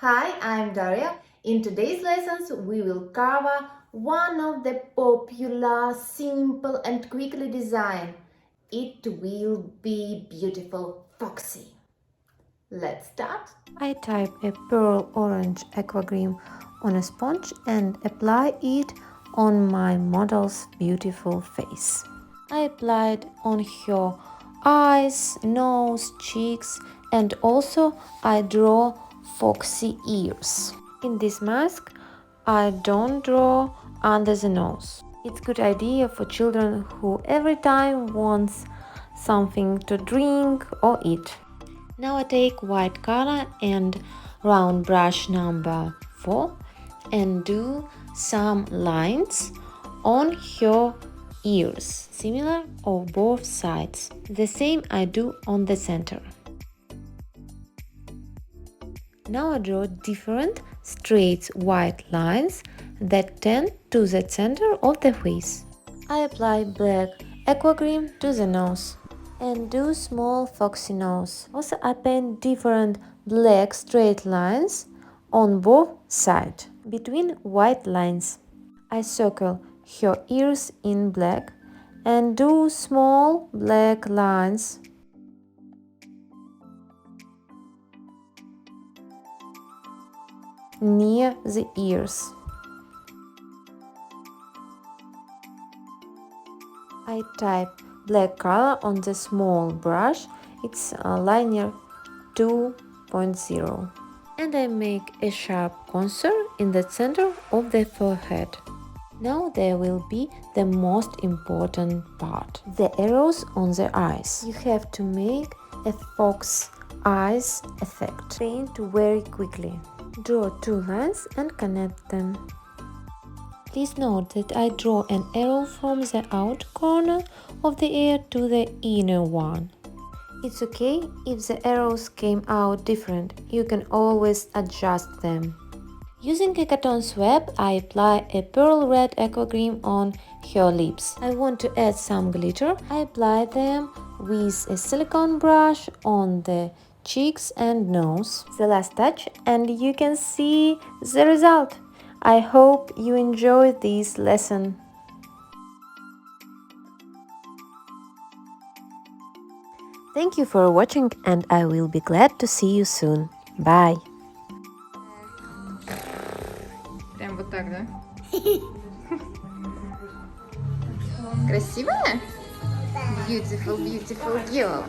Hi, I'm Daria. In today's lessons, we will cover one of the popular, simple and quickly design. It will be beautiful foxy. Let's start. I type a pearl orange aquagrim on a sponge and apply it on my model's beautiful face. I applied on her eyes, nose, cheeks, and also I draw foxy ears. In this mask, I don't draw under the nose. It's a good idea for children who every time wants something to drink or eat. Now I take white color and round brush number 4 and do some lines on her ears, similar on both sides. The same I do on the center. Now I draw different straight white lines that tend to the center of the face. I apply black aquagrim to the nose and do small foxy nose. Also I paint different black straight lines on both sides between white lines. I circle her ears in black and do small black lines near the ears. I type black color on the small brush, it's a liner 2.0, and I make a sharp contour in the center of the forehead. Now there will be the most important part, the arrows on the eyes. You have to make a fox eyes effect. Paint very quickly. Draw two lines and connect them. Please note that I draw an arrow from the outer corner of the ear to the inner one. It's okay if the arrows came out different, you can always adjust them. Using a cotton swab, I apply a pearl red aquagrim on her lips. I want to add some glitter. I apply them with a silicone brush on the cheeks and nose. The last touch, and you can see the result. I hope you enjoyed this lesson. Thank you for watching, and I will be glad to see you soon. Bye! Прям вот так, да? Красивая? Beautiful, beautiful girl.